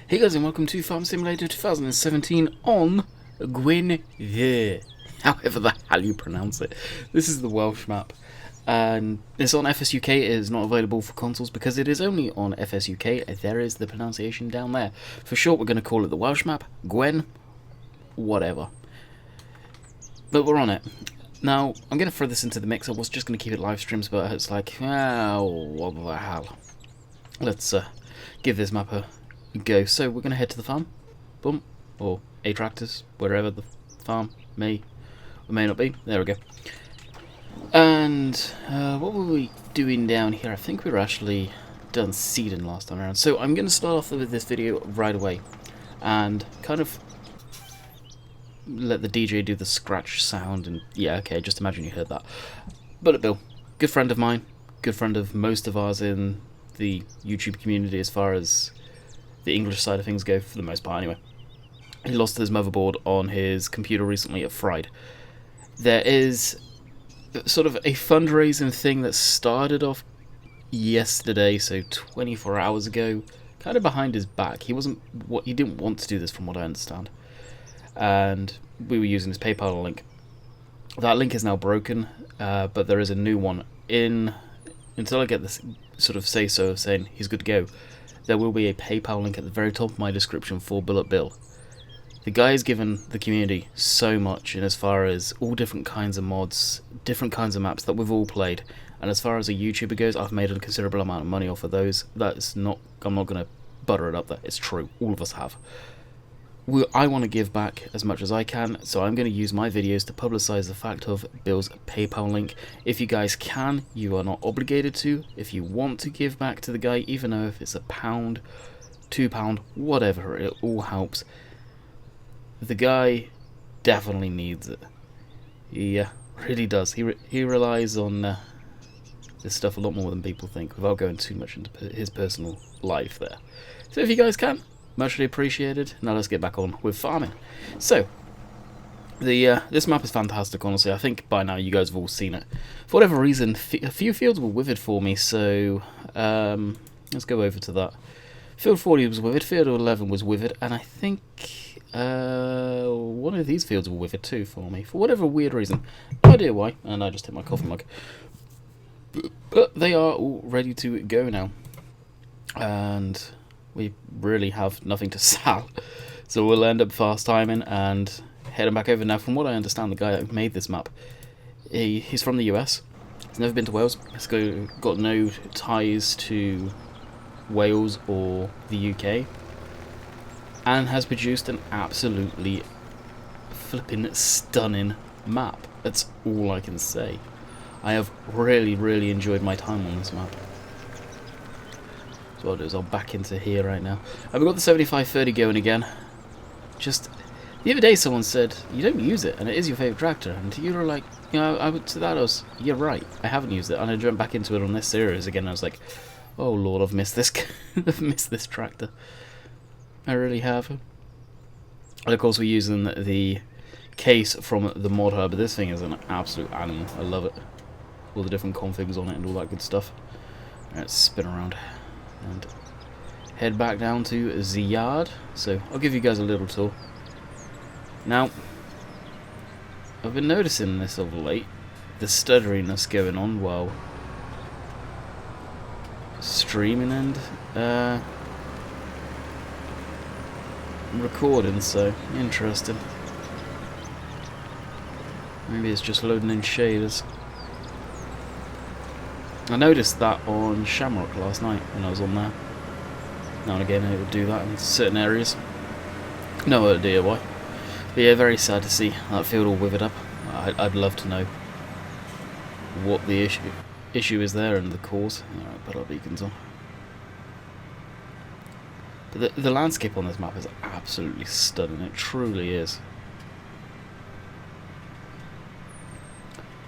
Hey guys and welcome to Farm Simulator 2017 on Gwenddwr. However the hell you pronounce it. This is the Welsh map. And it's on FSUK. It is not available for consoles because it is only on FSUK. There is the pronunciation down there. For short we're going to call it the Welsh map. Gwen. Whatever. But we're on it. Now, I'm going to throw this into the mix. I was just going to keep it live streams, but it's like, oh, what the hell. Let's give this map a go. So we're going to head to the farm. Boom. Or a tractors, wherever the farm may or may not be. There we go. And what were we doing down here? I think we were actually done seeding last time around. So I'm going to start off with this video right away and kind of let the DJ do the scratch sound. And yeah, okay, just imagine you heard that. Bullet Bill, good friend of mine, good friend of most of ours in the YouTube community as far as the English side of things go, for the most part anyway. He lost his motherboard on his computer recently at Fried. There is sort of a fundraising thing that started off yesterday, so 24 hours ago, kind of behind his back. He didn't want to do this from what I understand. And we were using his PayPal link. That link is now broken, but there is a new one in. Until I get this sort of say-so of saying he's good to go, there will be a PayPal link at the very top of my description for Bullet Bill. The guy has given the community so much in as far as all different kinds of mods, different kinds of maps that we've all played, and as far as a YouTuber goes, I've made a considerable amount of money off of those. That's not, I'm not going to butter it up there, it's true, all of us have. I want to give back as much as I can, so I'm going to use my videos to publicise the fact of Bill's PayPal link. If you guys can, you are not obligated to. If you want to give back to the guy, even though if it's £1, £2, whatever, it all helps. The guy definitely needs it. He really does. He relies on this stuff a lot more than people think, without going too much into his personal life there. So if you guys can, muchly appreciated. Now let's get back on with farming. So, this map is fantastic, honestly. I think by now you guys have all seen it. For whatever reason, a few fields were withered for me, so let's go over to that. Field 40 was withered, field 11 was withered, and I think one of these fields were withered too for me, for whatever weird reason. No idea why, and I just hit my coffee mug. But they are all ready to go now. And we really have nothing to sell, so we'll end up fast timing and heading back over. Now, from what I understand, the guy that made this map, he's from the US. He's never been to Wales. He's got no ties to Wales or the UK, and has produced an absolutely flipping stunning map. That's all I can say. I have really enjoyed my time on this map. So what I'll do is I'll back into here right now. I've got the 7530 going again. Just the other day someone said, you don't use it and it is your favourite tractor, and you were like, you know, I would to that I was, you're right, I haven't used it, and I jumped back into it on this series again and I was like, oh lord, I've missed this I've missed this tractor. I really have. And of course we're using the case from the mod hub, but this thing is an absolute animal. I love it. All the different configs on it and all that good stuff. Let's spin around and head back down to the yard. So I'll give you guys a little tour. Now, I've been noticing this of late, the stutteriness going on while streaming and recording, so interesting. Maybe it's just loading in shaders. I noticed that on Shamrock last night when I was on there. Now and again it would do that in certain areas. No idea why. But yeah, very sad to see that field all withered up. I'd love to know what the issue is there and the cause. Alright, put our beacons on. But the landscape on this map is absolutely stunning. It truly is.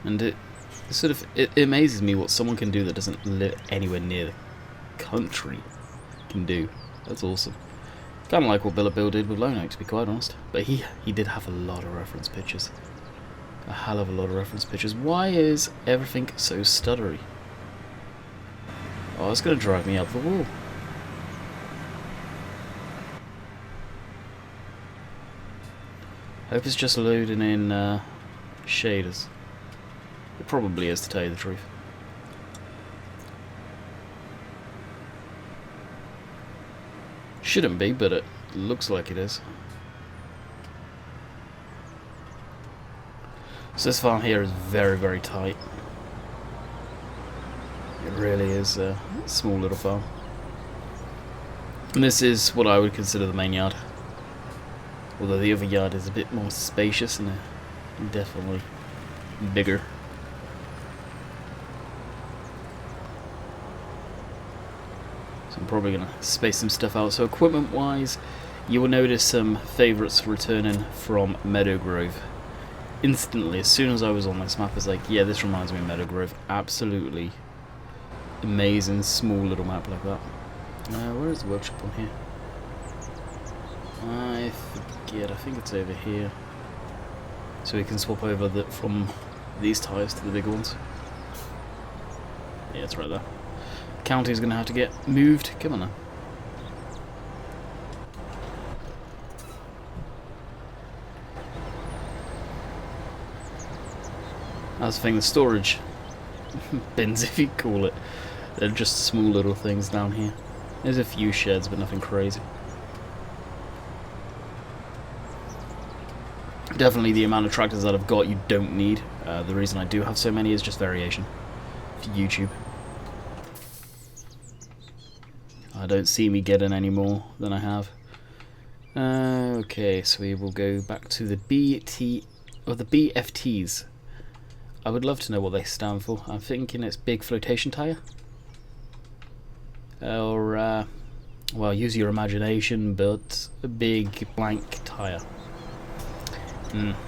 And it amazes me what someone can do that doesn't live anywhere near the country can do. That's awesome. Kind of like what Bullet Bill did with Lone Oak, to be quite honest. But he did have a lot of reference pictures. A hell of a lot of reference pictures. Why is everything so stuttery? Oh, it's going to drive me up the wall. Hope it's just loading in shaders. It probably is, to tell you the truth. Shouldn't be, but it looks like it is. So this farm here is very, very tight. It really is a small little farm. And this is what I would consider the main yard. Although the other yard is a bit more spacious and definitely bigger. So I'm probably going to space some stuff out. So equipment wise, you will notice some favourites returning from Meadow Grove. Instantly, as soon as I was on this map, I was like, yeah, this reminds me of Meadow Grove. Absolutely amazing, small little map like that. Where is the workshop on here? I forget, I think it's over here. So we can swap over from these tyres to the bigger ones. Yeah, it's right there. County's going to have to get moved. Come on now. That's the thing, the storage bins, if you call it. They're just small little things down here. There's a few sheds, but nothing crazy. Definitely the amount of tractors that I've got you don't need. The reason I do have so many is just variation for YouTube. I don't see me getting any more than I have. Okay, so we will go back to the BFTs. I would love to know what they stand for. I'm thinking it's big flotation tyre. Or, well, use your imagination, but a big blank tyre.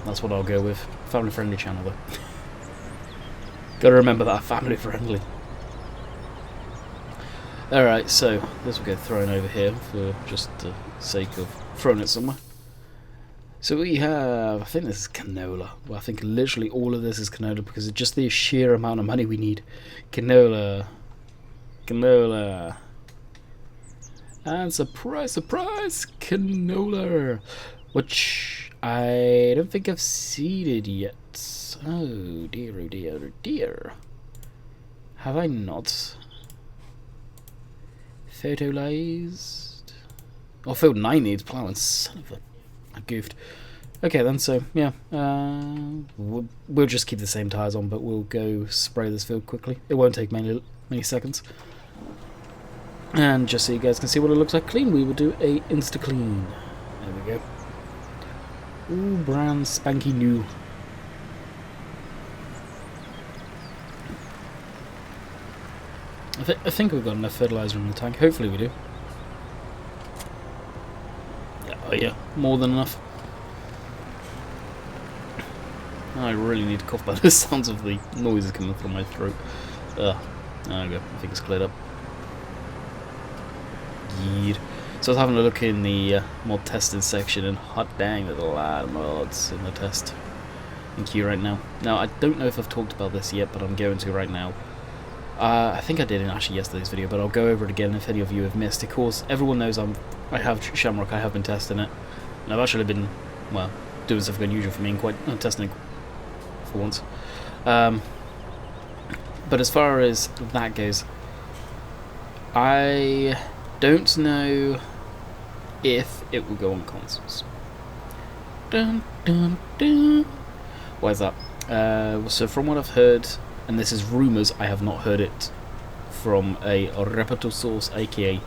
That's what I'll go with. Family friendly channel though. Gotta remember that, family friendly. Alright, so this will get thrown over here for just the sake of throwing it somewhere. So we have, I think this is canola. Well, I think literally all of this is canola because of just the sheer amount of money we need. Canola. Canola. And surprise, surprise, canola. Which I don't think I've seeded yet. Oh dear, oh dear, oh dear. Have I not? Fertilized? Oh, field 9 needs plowing. Son of a... I goofed. Okay then, so yeah, we'll just keep the same tyres on, but we'll go spray this field quickly. It won't take many seconds. And just so you guys can see what it looks like clean, we will do a insta clean. There we go. Ooh, brand spanky new. I think we've got enough fertilizer in the tank. Hopefully we do. Oh yeah, more than enough. I really need to cough by the sounds of the noises coming from my throat. There we go, I think it's cleared up. Yeet. So I was having a look in the mod testing section, and hot dang, there's a lot of mods in the test in queue right now. Now, I don't know if I've talked about this yet, but I'm going to right now. I think I did in actually yesterday's video, but I'll go over it again if any of you have missed. Of course, everyone knows I have Shamrock, I have been testing it, and I've actually been, well, doing something unusual for me and quite testing it for once. But as far as that goes, I don't know if it will go on consoles. Dun, dun, dun. Why is that? So from what I've heard, and this is rumours, I have not heard it from a reputable source, aka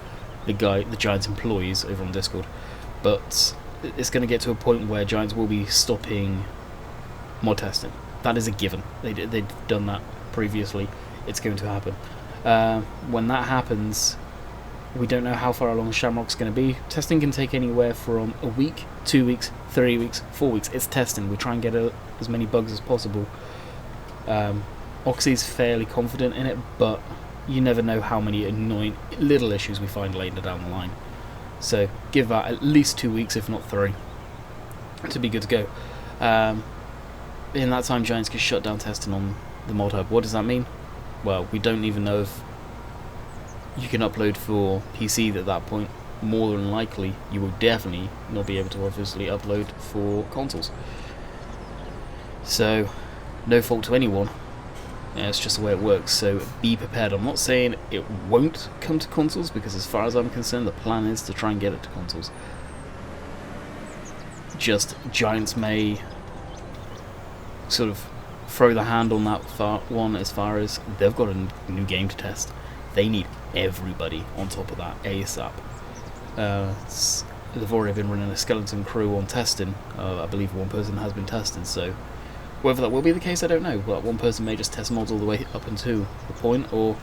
the Giants employees over on Discord, but it's going to get to a point where Giants will be stopping mod testing. That is a given. They've done that previously. It's going to happen. When that happens, we don't know how far along Shamrock's going to be. Testing can take anywhere from a week, 2 weeks, 3 weeks, 4 weeks. It's testing. We try and get as many bugs as possible. Oxy's fairly confident in it, but you never know how many annoying little issues we find later down the line. So give that at least 2 weeks, if not 3, to be good to go. In that time, Giants can shut down testing on the mod hub. What does that mean? Well, we don't even know if you can upload for PC at that point. more than likely you will definitely not be able to obviously upload for consoles. So, no fault to anyone. Yeah, it's just the way it works, so be prepared. I'm not saying it won't come to consoles, because as far as I'm concerned, the plan is to try and get it to consoles. Just Giants may sort of throw the hand on that one as far as they've got a new game to test. They need everybody on top of that ASAP. They've already been running a skeleton crew on testing. I believe one person has been tested, so whether that will be the case, I don't know. But one person may just test mods all the way up until the point, or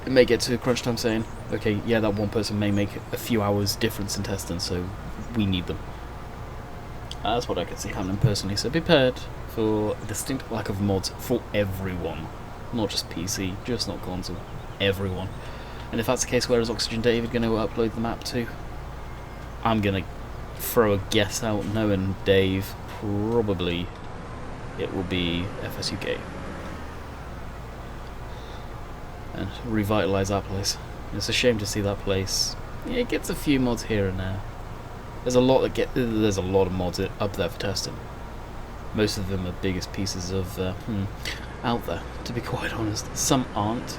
it may get to crunch time saying, okay, yeah, that one person may make a few hours difference in testing, so we need them. That's what I could see happening personally, so be prepared for a distinct lack of mods for everyone. Not just PC, just not console, everyone. And if that's the case, where is Oxygen David going to upload the map to? I'm going to throw a guess out, knowing Dave, probably it will be FSUK. And revitalise that place. It's a shame to see that place. Yeah, it gets a few mods here and there. There's a lot of mods up there for testing. Most of them are biggest pieces of out there, to be quite honest. Some aren't,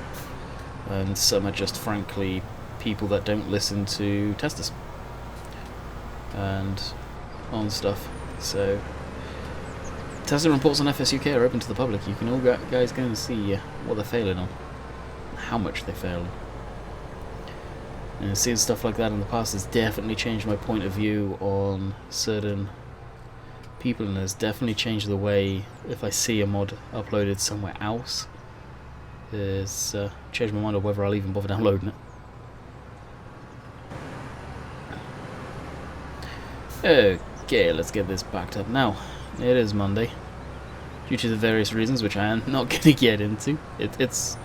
and some are just frankly people that don't listen to testers and on stuff. So testing reports on FSUK are open to the public. You can all guys go and see what they're failing on, how much they fail. And seeing stuff like that in the past has definitely changed my point of view on certain people, and has definitely changed the way, if I see a mod uploaded somewhere else, it's changed my mind on whether I'll even bother downloading it. Okay, let's get this backed up now. It is Monday, due to the various reasons which I am not going to get into. It's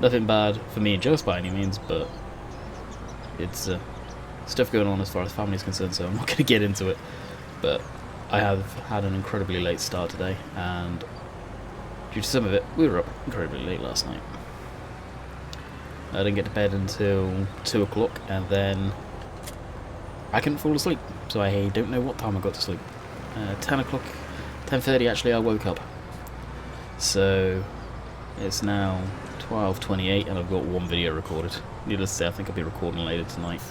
nothing bad for me and Joe by any means, but it's stuff going on as far as family is concerned, so I'm not going to get into it. But I have had an incredibly late start today, and due to some of it, we were up incredibly late last night. I didn't get to bed until 2 o'clock, and then I couldn't fall asleep, so I don't know what time I got to sleep. 10 o'clock, 10:30 actually, I woke up. So it's now 12:28, and I've got one video recorded. Needless to say, I think I'll be recording later tonight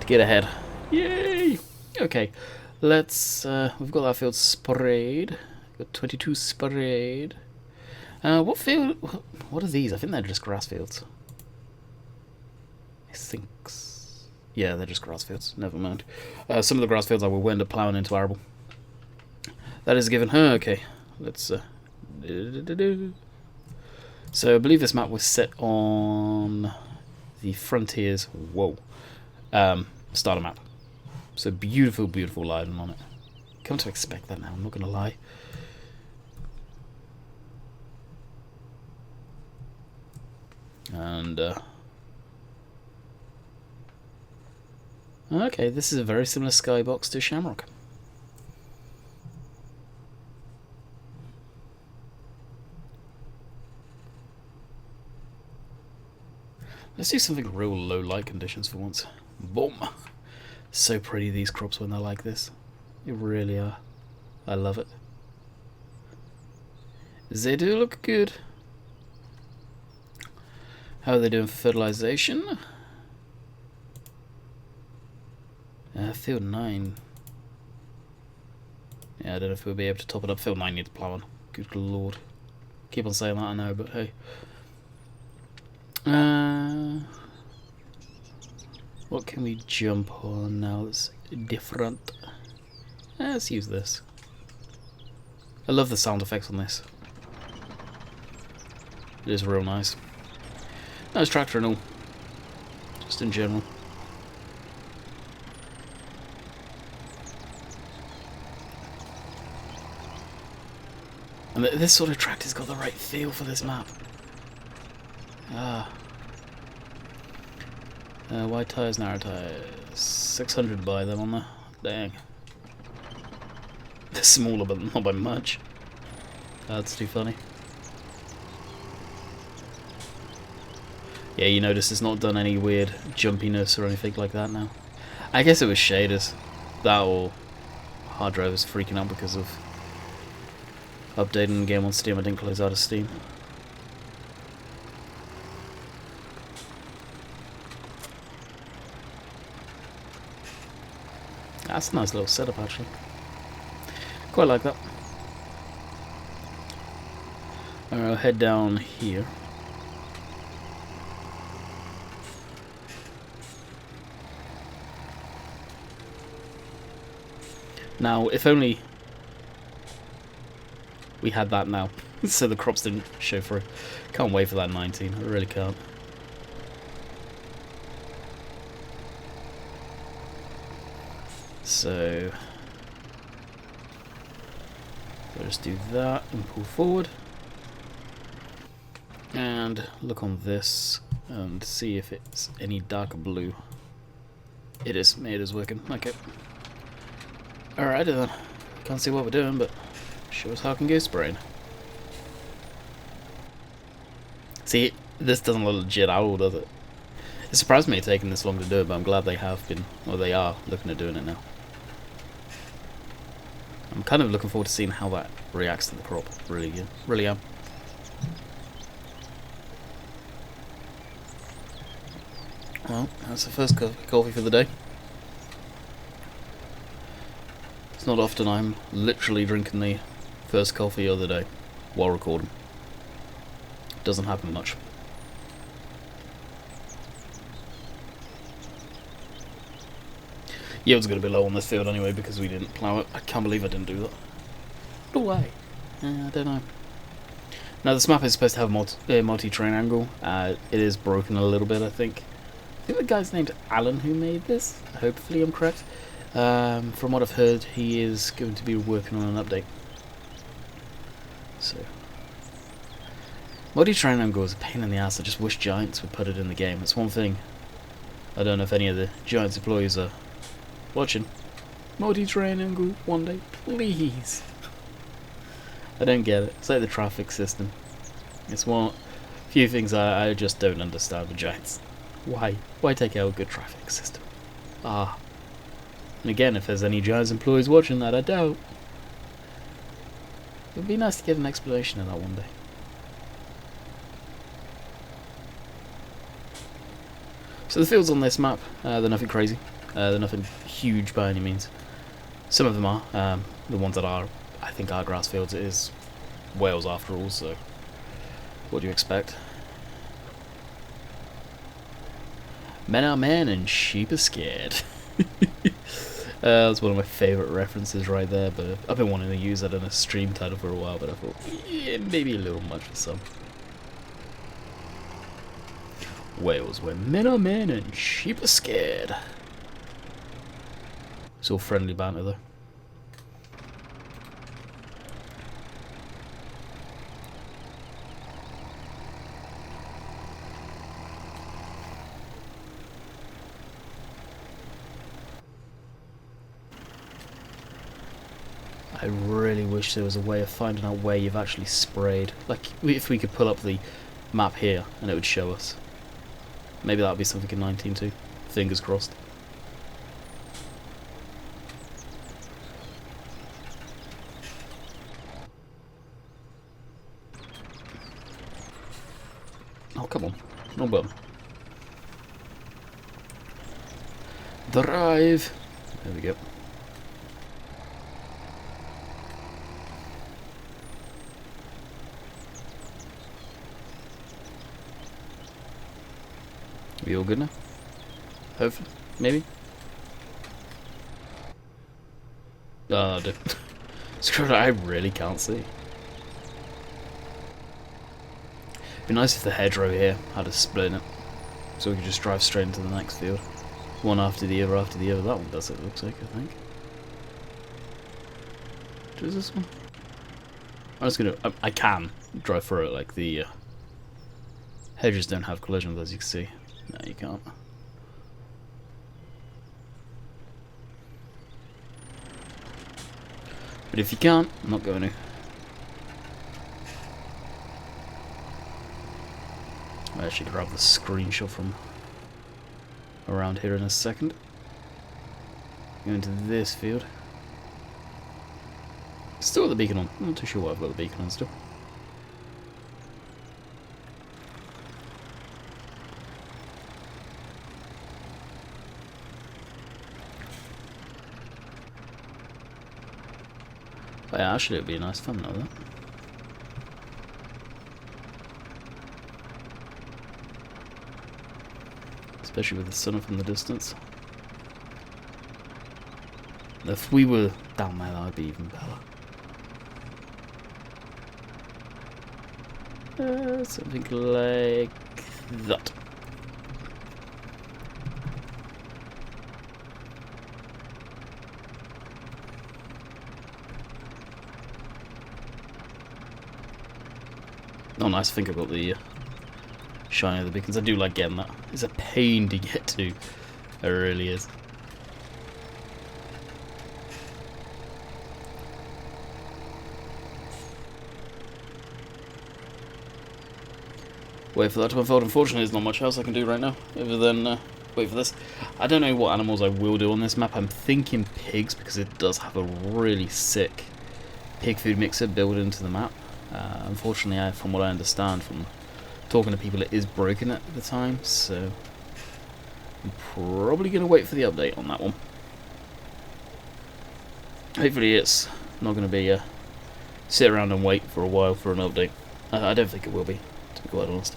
to get ahead. Yay! Okay, let's. We've got that field sprayed. Got 22 sprayed. What field? What are these? I think they're just grass fields. I think. Yeah, they're just grass fields. Never mind. Some of the grass fields I will end up ploughing into arable. That is given. Okay, let's. So I believe this map was set on the Frontiers. Whoa. Starter map. So beautiful, beautiful lighting on it. Come to expect that now, I'm not going to lie. And, okay, this is a very similar skybox to Shamrock. Let's do something real low light conditions for once. Boom! So pretty, these crops, when they're like this. They really are. I love it. They do look good. How are they doing for fertilization? Field 9. Yeah, I don't know if we'll be able to top it up. Field 9 needs plowing. Good lord. Keep on saying that, I know, but hey. What can we jump on now that's different? Let's use this. I love the sound effects on this. It is real nice. Nice tractor and all. Just in general. And this sort of tractor's got the right feel for this map. Wide tyres, narrow tyres. 600 by them on there. Dang. They're smaller, but not by much. That's too funny. Yeah, you notice it's not done any weird jumpiness or anything like that now. I guess it was shaders. That or hard drive was freaking out because of updating the game on Steam. I didn't close out of Steam. That's a nice little setup actually. Quite like that. Alright, I'll head down here. Now, if only we had that now, so the crops didn't show through. Can't wait for that 19, I really can't. So, we'll just do that and pull forward. And look on this and see if it's any darker blue. It is working, okay. Alright then, can't see what we're doing, but sure as hell can go spraying. See, this doesn't look legit at all, does it? It surprised me taking this long to do it, but I'm glad they have been, or they are, looking at doing it now. I'm kind of looking forward to seeing how that reacts to the crop, really am. Well, that's the first coffee for the day. It's not often I'm literally drinking the first coffee of the day while recording. Doesn't happen much. Yield's going to be low on this field anyway because we didn't plough it. I can't believe I didn't do that. No way. I don't know. Now this map is supposed to have a multi-terrain angle. It is broken a little bit, I think. I think the guy's named Alan who made this. Hopefully I'm correct. From what I've heard, he is going to be working on an update. So, multi-terrain angle is a pain in the ass. I just wish Giants would put it in the game. It's one thing. I don't know if any of the Giants employees are watching. Multi-terrain angle one day, please. I don't get it. It's like the traffic system. It's one few things I just don't understand with Giants. Why? Why take out a good traffic system? Ah. And again, if there's any Giants employees watching that, I doubt. It would be nice to get an explanation of that one day. So the fields on this map, they're nothing crazy. They're nothing huge by any means. Some of them are. The ones that are, I think, are grass fields. It is Wales after all, so what do you expect? Men are men and sheep are scared. That's one of my favourite references right there, but I've been wanting to use that in a stream title for a while, but I thought, yeah, maybe a little much for some. Wales, where men are men and sheep are scared. It's all friendly banter though. I really wish there was a way of finding out where you've actually sprayed. Like, if we could pull up the map here and it would show us. Maybe that would be something in 19 too. Fingers crossed. Oh, come on. No bum. Drive! There we go. We all good now? Hopefully. Maybe? Oh, dude. Screw it, I really can't see. It'd be nice if the hedgerow here had a split in it. So we could just drive straight into the next field. One after the other after the other. That one does it, looks like, I think. Does this one? I'm just gonna... I can drive through it, like the... hedges don't have collisions, as you can see. No, you can't. But if you can't, I'm not going to. I actually grab the screenshot from around here in a second. Go into this field. Still got the beacon on. I'm not too sure why I've got the beacon on still. But yeah, actually it would be a nice thumbnail, that. Especially with the sun up in the distance. If we were down there, that would be even better. Something like that. Oh, nice. I think I've got the shine of the beacons. I do like getting that. It's a pain to get to. It really is. Wait for that to unfold. Unfortunately, there's not much else I can do right now, other than wait for this. I don't know what animals I will do on this map. I'm thinking pigs, because it does have a really sick pig food mixer built into the map. Unfortunately, from what I understand from talking to people, it is broken at the time, so I'm probably going to wait for the update on that one. Hopefully it's not going to be sit around and wait for a while for an update. I don't think it will be, to be quite honest.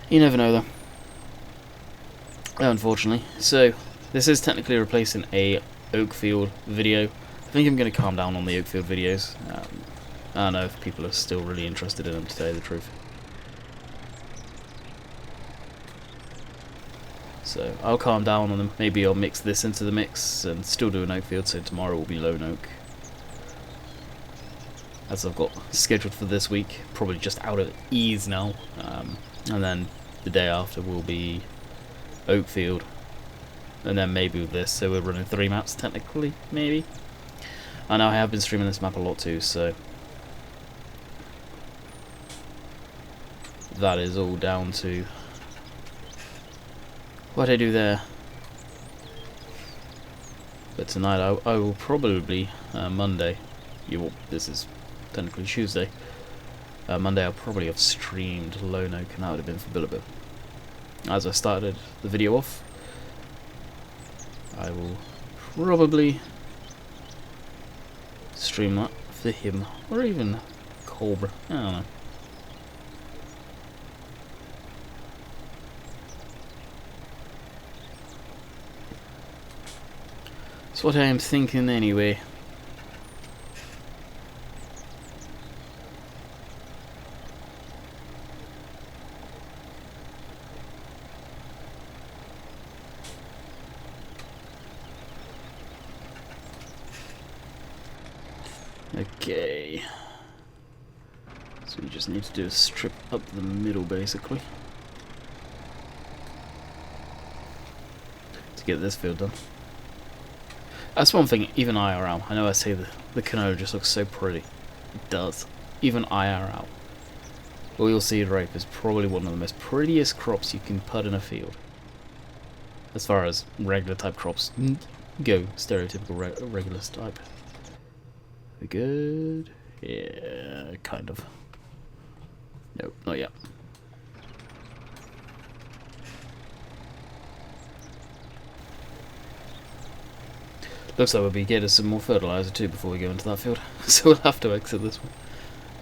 You never know, though. Unfortunately. So, this is technically replacing a Oakfield video. I think I'm going to calm down on the Oakfield videos. I don't know if people are still really interested in them, to tell you the truth. So, I'll calm down on them. Maybe I'll mix this into the mix and still do an Oakfield, so tomorrow will be Lone Oak. As I've got scheduled for this week, probably just out of ease now. And then the day after will be Oakfield. And then maybe with this, so we're running 3 maps technically, maybe. I know I have been streaming this map a lot too, so that is all down to what I do there. But tonight I will probably, Monday, this is technically Tuesday, Monday I'll probably have streamed Lone Oak, and that would have been for Billaboo. As I started the video off, I will probably stream that for him, or even Cobra, I don't know. That's what I am thinking anyway. Okay. So we just need to do a strip up the middle basically to get this field done. That's one thing, even IRL. I know I say the canola just looks so pretty. It does. Even IRL. Oilseed rape is probably one of the most prettiest crops you can put in a field. As far as regular type crops go, stereotypical regular type. We good? Yeah, kind of. Nope, not yet. Looks like we'll be getting some more fertilizer too before we go into that field. So we'll have to exit this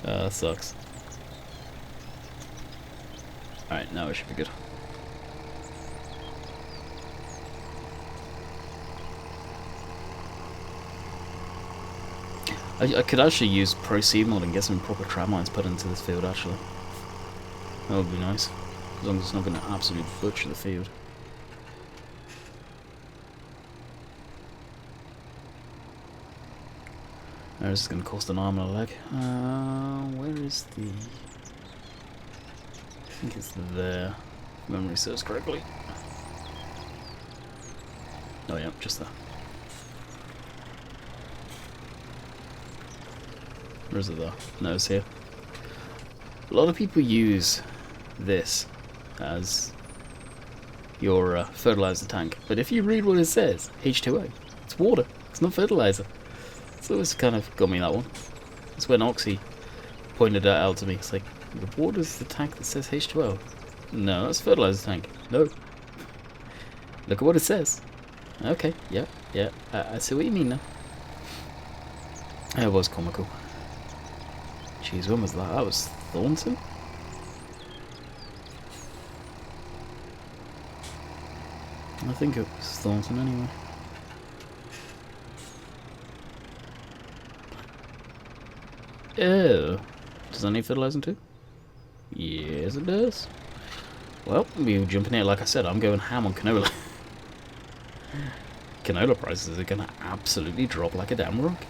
one. Sucks. Alright, now it should be good. I could actually use Pro Seed Mod and get some proper trap mines put into this field actually. That would be nice. As long as it's not going to absolutely butcher the field. This is going to cost an arm and a leg. Where is the... I think it's there. If memory serves correctly. Oh yeah, just there. Where is it though? No, it's here. A lot of people use this as your fertilizer tank. But if you read what it says, H2O, it's water. It's not fertilizer. So it's kind of got me that one. It's when Oxy pointed that out to me. It's like, the water's the tank that says H2O. No, that's fertilizer tank. No. Look at what it says. Okay, yeah. I see what you mean now. It was comical. Jeez, when was that? That was Thornton? I think it was Thornton anyway. Oh. Does that need fertilizing too? Yes, it does. Well, we're jumping here. Like I said, I'm going ham on canola. Canola prices are going to absolutely drop like a damn rock.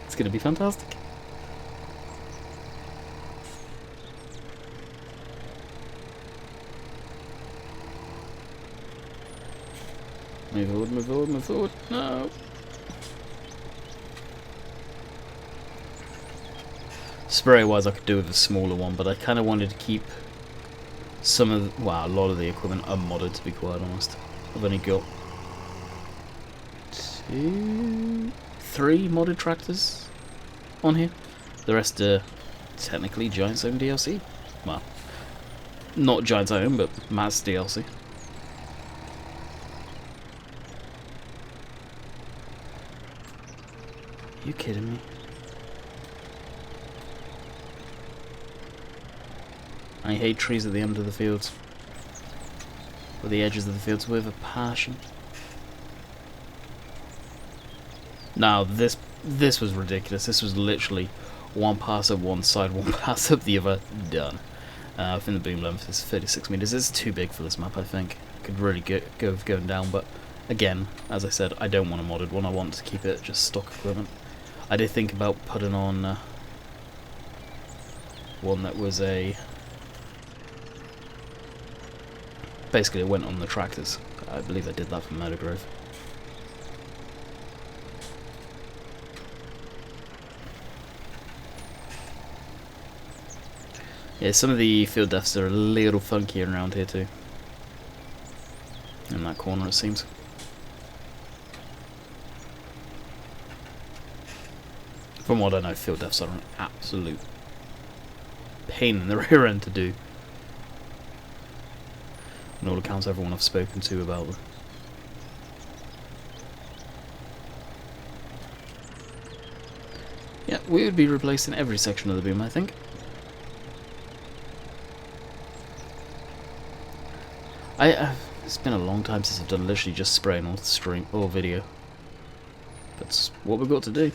It's going to be fantastic. Move forward, move forward, move forward. No. Spray-wise, I could do with a smaller one, but I kind of wanted to keep some of, well, a lot of the equipment unmodded, to be quite honest. I've only got 2, 3 modded tractors on here. The rest are technically Giant's own DLC. Well, not Giant's own, but Matt's DLC. Are you kidding me? I hate trees at the end of the fields. Or the edges of the fields with a passion. Now, this was ridiculous. This was literally one pass up one side, one pass up the other. Done. I think the boom length is 36 meters. It's too big for this map, I think. Could really go going down, but again, as I said, I don't want a modded one. I want to keep it just stock equipment. I did think about putting on one that was a... Basically, it went on the tractors. I believe I did that for Murder Grove. Yeah, some of the field deaths are a little funky around here too. In that corner, it seems. From what I know, field deaths are an absolute pain in the rear end to do. On all accounts, everyone I've spoken to about them. Yeah, we would be replacing every section of the boom, I think. It's been a long time since I've done literally just spraying or stream or video. That's what we've got to do.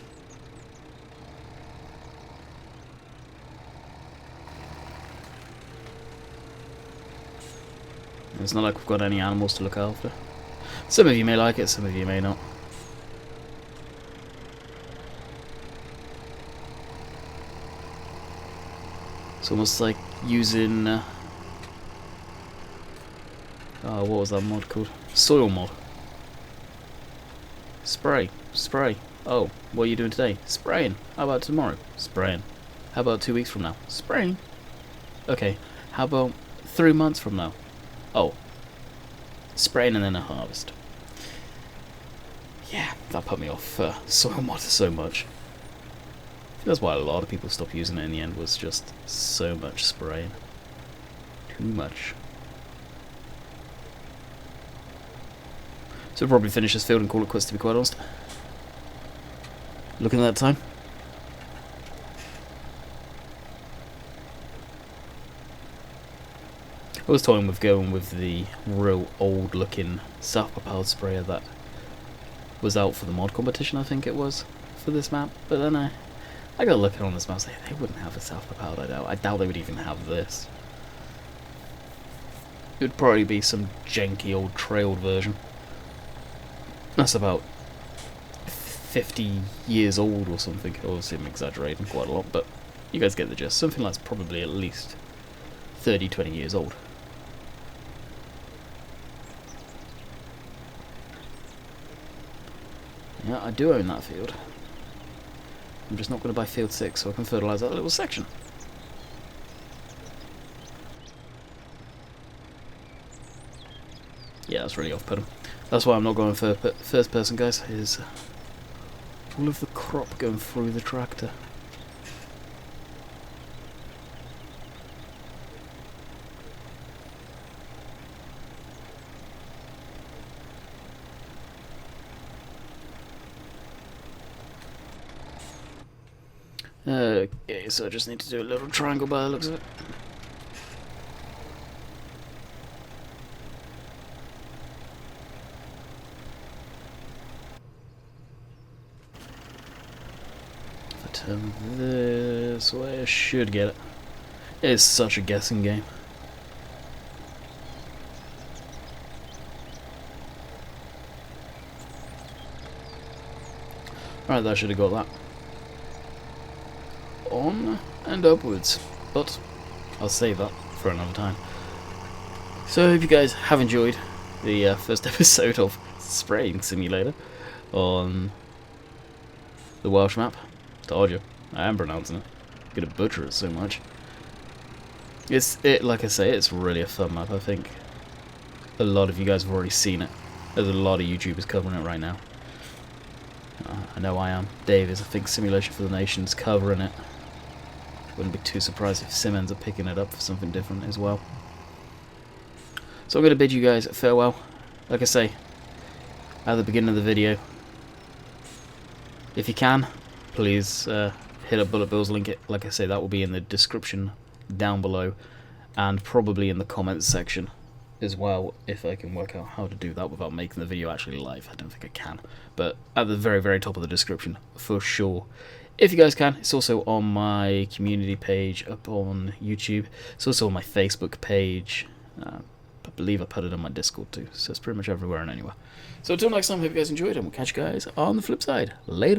It's not like we've got any animals to look after. Some of you may like it, some of you may not. It's almost like using... what was that mod called? Soil mod. Spray. Spray. Oh, what are you doing today? Spraying. How about tomorrow? Spraying. How about 2 weeks from now? Spraying. Okay, how about 3 months from now? Oh, spraying and then a harvest. Yeah, that put me off soil mod so much. That's why a lot of people stopped using it in the end, was just so much spraying. Too much. So we'll probably finish this field and call it quits, to be quite honest. Looking at that time. I was toying with going with the real old looking self-propelled sprayer that was out for the mod competition, I think it was, for this map. But then I got looking on this map and say they wouldn't have a self-propelled, I doubt they would even have this. It would probably be some janky old trailed version. That's about 50 years old or something. Obviously I'm exaggerating quite a lot, but you guys get the gist. Something that's probably at least 30-20 years old. Yeah, I do own that field. I'm just not going to buy field 6 so I can fertilise that little section. that's really off-putting. That's why I'm not going for first person, guys, is all of the crop going through the tractor. Okay, so I just need to do a little triangle by the looks of it. If I turn this way, I should get it. It's such a guessing game. Alright, that should have got that. On and upwards, but I'll save that for another time. So I hope you guys have enjoyed the first episode of Spraying Simulator on the Welsh map. Told you, I am pronouncing it. I'm gonna butcher it so much. Like I say, it's really a fun map. I think a lot of you guys have already seen it. There's a lot of YouTubers covering it right now. I know I am. Dave is, I think, Simulation for the Nation's covering it. Wouldn't be too surprised if Sim ends up picking it up for something different as well. So I'm going to bid you guys farewell. Like I say, at the beginning of the video, if you can, please hit up Bullet Bill's link. Like I say, that will be in the description down below, and probably in the comments section as well, if I can work out how to do that without making the video actually live. I don't think I can, but at the very, very top of the description, for sure. If you guys can, it's also on my community page up on YouTube. It's also on my Facebook page. I believe I put it on my Discord too, so it's pretty much everywhere and anywhere. So until next time, hope you guys enjoyed, and we'll catch you guys on the flip side. Later.